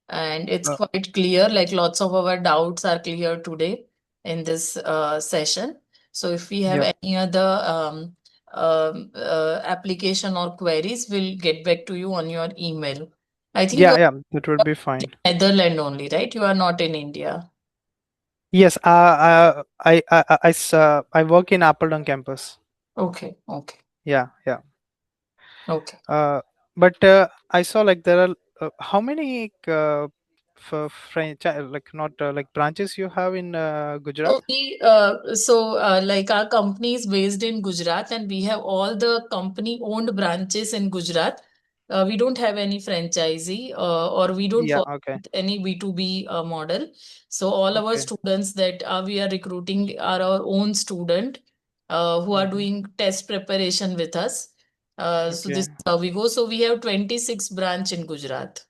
And it's uh, quite clear, like lots of our doubts are clear today in this session. So if we have Yep. any other application or queries, we'll get back to you on your email. I think Yeah, you're yeah, that would be fine. in Netherlands only, right? You are not in India. Yes, I work in Appleton campus. Okay, okay, Yeah, yeah. okay. Uh, but I saw like there are how many franchise like not like branches you have in Gujarat? Like our company is based in Gujarat and we have all the company owned branches in Gujarat. We don't have any franchisee or we don't Yeah. follow Okay. any B2B model. So all our Okay. students that we are recruiting are our own student who are Hmm. doing test preparation with us. So this Okay. is how we go. So we have 26 branch in Gujarat.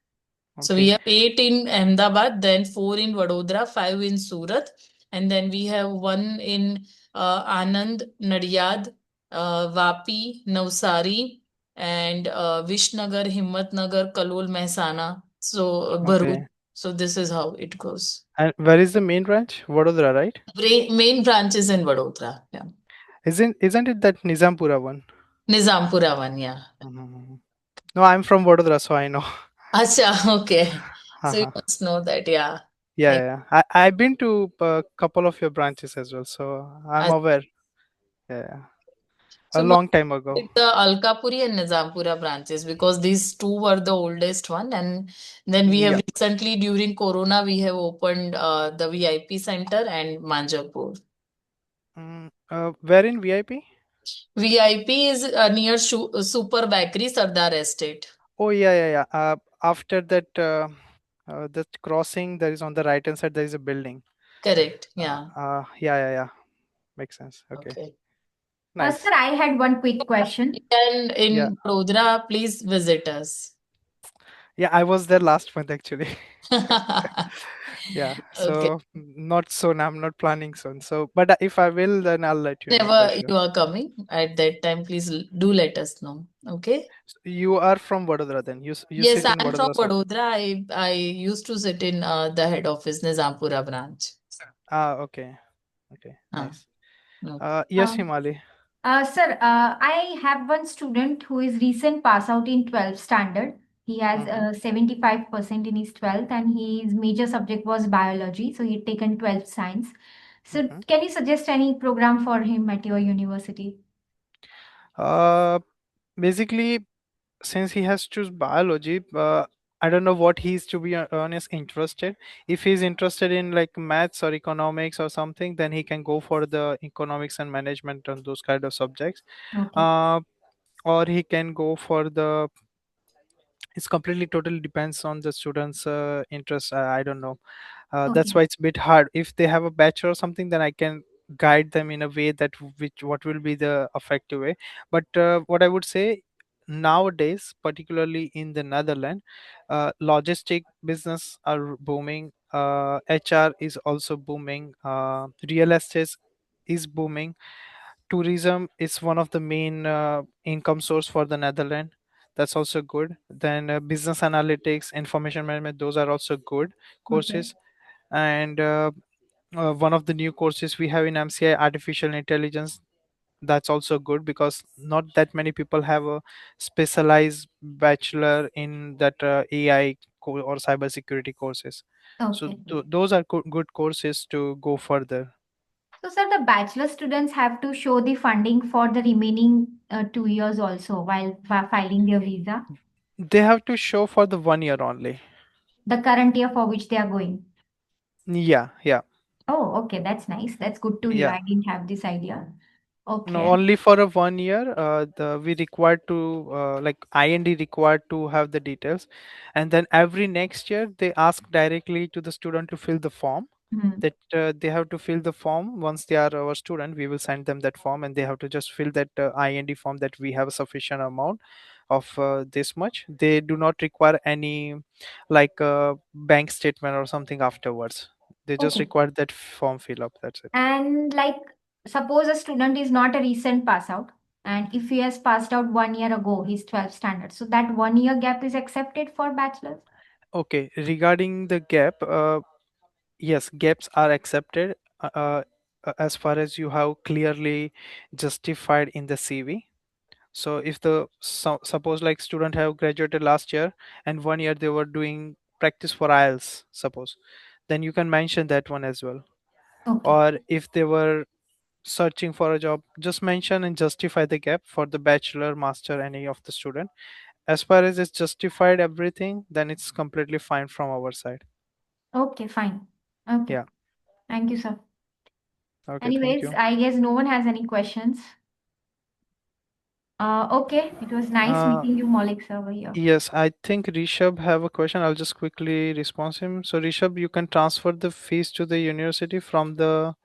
So we Okay. have 8 in Ahmedabad, then 4 in Vadodara, 5 in Surat, and then we have one in Anand, Nadiyad, Vapi, Navsari, and Vishnagar, Himmatnagar, Kalol, Mehsana. So Bharuch. Okay. So this is how it goes. And where is the main branch? Vadodara, right? Main branch is in Vadodara. Yeah. Isn't it that Nizampura one? Nizampura one, yeah. Mhm. No, I'm from Vadodara, so I know. Acha, okay. So you Haha. must know that, yeah. Yeah, I, yeah, yeah. I've been to a couple of your branches as well, so I'm Ach- aware. Yeah, yeah. A so long time ago. with the Alkapuri and Nizampura branches because these two were the oldest one, and then we have Yeah. recently during Corona we have opened the VIP center and Manjapur. Where in VIP? VIP is near Super Bakery, Sardar Estate. Oh, yeah, yeah, yeah. After that crossing, there is on the right hand side, there is a building. Correct. Yeah. Yeah, yeah, yeah. Makes sense. Okay. Okay. Sir, Nice. I had one quick question. And Yeah. in Vadodara, please visit us. Yeah, I was there last month actually. Yeah. Okay. So not soon. I'm not planning soon. So, but if I will, then I'll let you know for Whenever sure. you are coming at that time, please do let us know. Okay. So you are from Vadodara then. You Yes, sit in I'm from Vadodara South. Vadodara. I used to sit in the head office, Nizampura branch. Okay. Okay. Ah, Nice. okay. Yes, Himali. Sir, I have one student who is recent pass out in 12th standard. He has Mm-hmm. 75% in his 12th, and his major subject was biology. So he had taken 12th science. So Mm-hmm. can you suggest any program for him at your university? Uh, Basically, since he has choose biology, I don't know what he's to be honest interested. If he's interested in like maths or economics or something, then he can go for the economics and management and those kind of subjects. Okay. Uh, or he can go for the. It's completely totally depends on the student's interest. I don't know. That's Okay. why it's a bit hard. If they have a bachelor or something, then I can guide them in a way that which what will be the effective way. But what I would say nowadays, particularly in the Netherlands, logistic business are booming. HR is also booming. Real estate is booming. Tourism is one of the main income source for the Netherlands. That's also good. Then business analytics, information management, those are also good Okay. courses. And one of the new courses we have in MCI, artificial intelligence, that's also good because not that many people have a specialized bachelor in that AI or cybersecurity courses. So Okay. those are good courses to go further. So, sir, the bachelor students have to show the funding for the remaining 2 years also while filing their visa, They have to show for the 1 year only. the current year for which they are going. Yeah, yeah, Oh, okay, that's nice. That's good to hear. yeah. I didn't have this idea. No, Okay. only for a 1 year. We required to like IND required to have the details, and then every next year they ask directly to the student to fill the form. Hmm. That they have to fill the form once they are our student. We will send them that form, and they have to just fill that IND form that we have a sufficient amount of this much. They do not require any like bank statement or something afterwards. They just Okay. require that form fill up. That's it. And like, suppose a student is not a recent pass out, and if he has passed out 1 year ago, he's 12th standard. So that 1 year gap is accepted for bachelor's? Okay, regarding the gap, yes, gaps are accepted. as far as you have clearly justified in the CV. So if suppose like student have graduated last year and 1 year they were doing practice for IELTS, suppose, then you can mention that one as well. Okay. Or if they were searching for a job, just mention and justify the gap for the bachelor, master, any of the student. As far as it's justified everything, then it's completely fine from our side. Okay, fine. Okay. Yeah. Thank you, sir. Okay, thank Anyways, you. I guess no one has any questions. Okay. It was nice uh meeting you, Maulik sir, over here. yes, I think Rishabh have a question. I'll just quickly respond him. So Rishabh, you can transfer the fees to the university from the,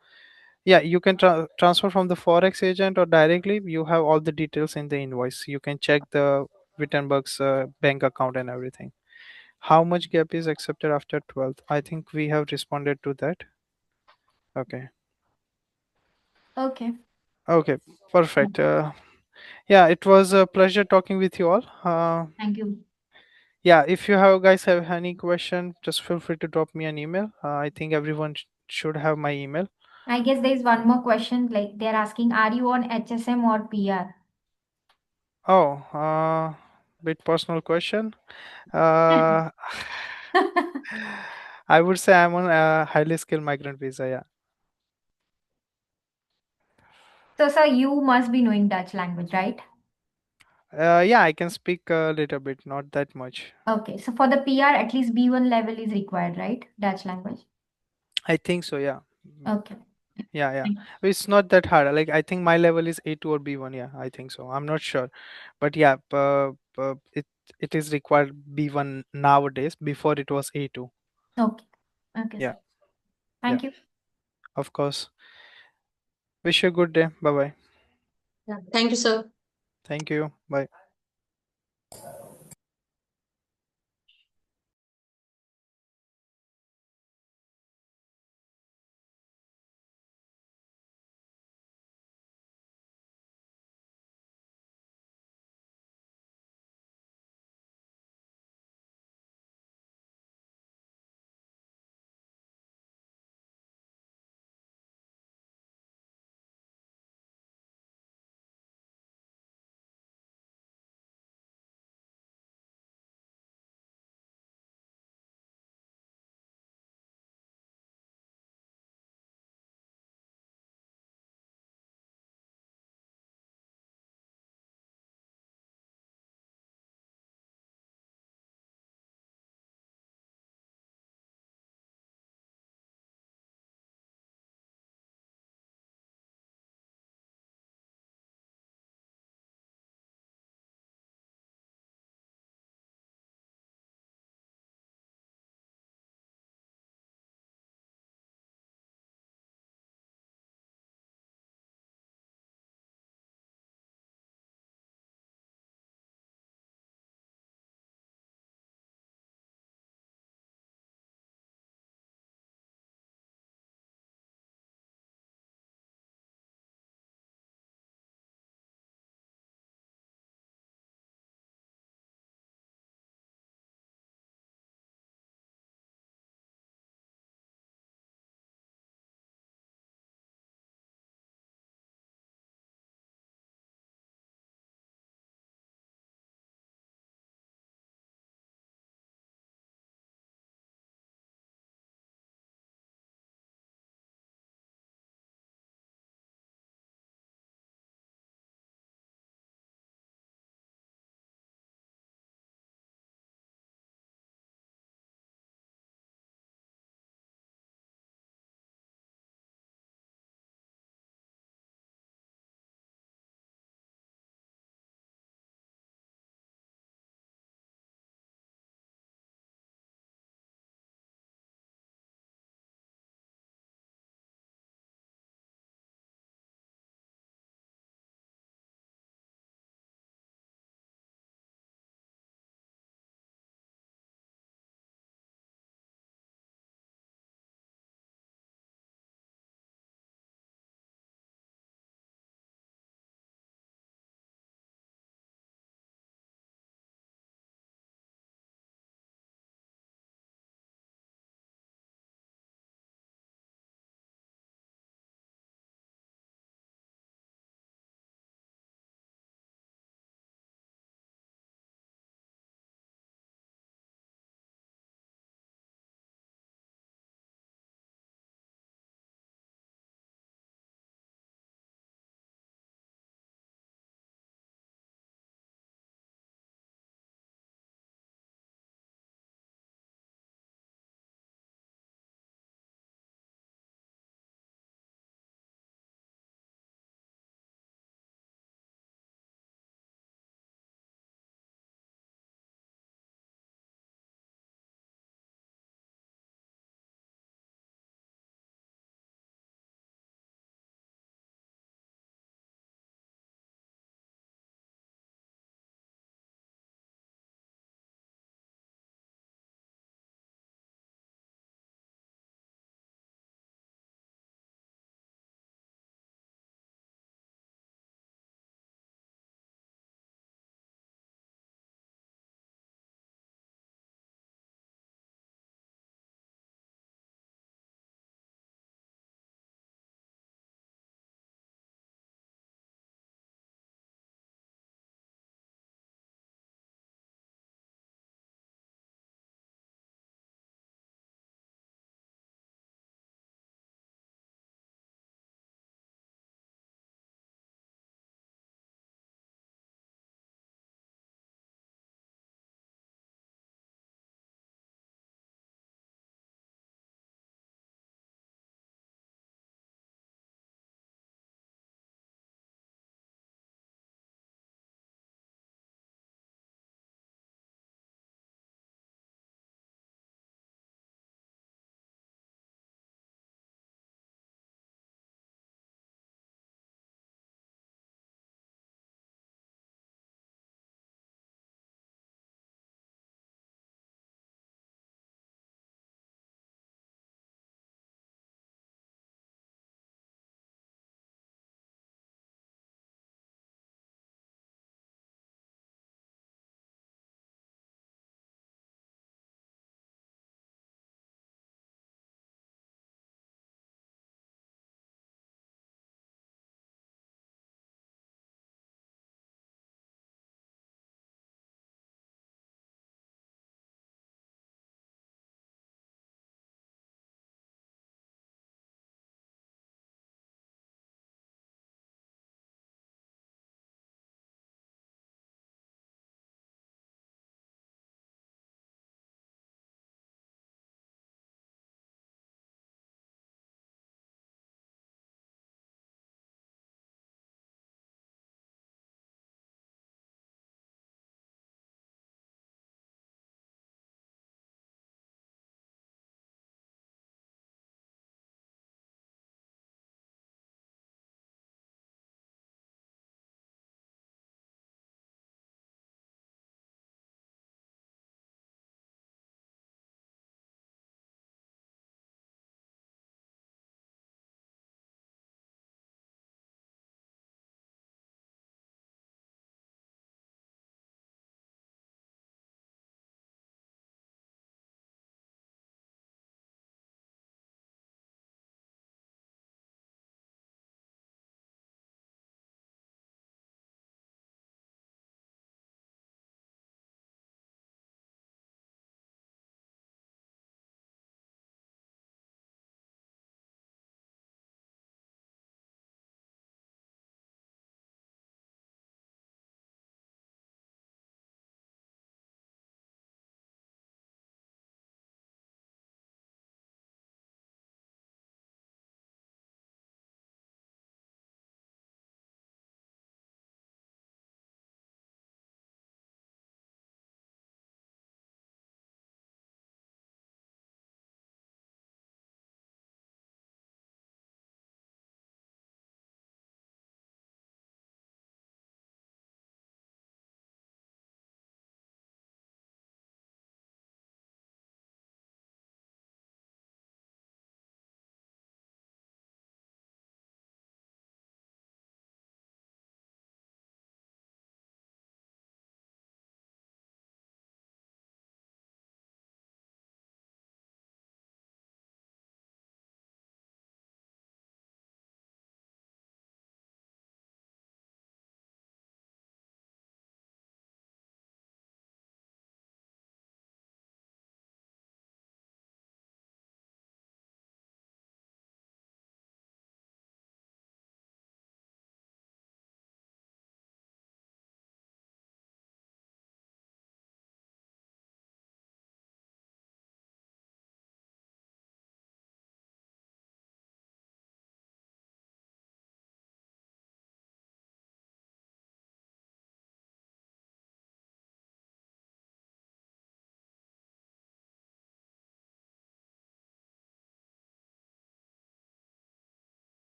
yeah, you can transfer from the forex agent or directly. You have all the details in the invoice. You can check the Wittenberg's bank account and everything. How much gap is accepted after 12th? I think we have responded to that. Okay. Okay. Okay, Yeah. perfect. Yeah, it was a pleasure talking with you all. Thank you. Yeah, if you have guys have any question, just feel free to drop me an email. I think everyone should have my email. I guess there is one more question. Like they're asking, are you on HSM or PR? Oh, bit personal question. Uh, I would say I'm on a highly skilled migrant visa. Yeah. So, sir, you must be knowing Dutch language, right? Yeah, I can speak a little bit, not that much. Okay. So, for the PR, at least B1 level is required, right? Dutch language. I think so. Yeah. Okay. Yeah, yeah. Thank It's not that hard. Like I think my level is A2 or B1. Yeah, I think so. I'm not sure, but yeah, it is required B1 nowadays. Before it was A2. Okay. Okay, Yeah, sir. yeah. Thank you. Of course. Wish you a good day. Bye bye. Yeah. Thank you, sir. Thank you. Bye.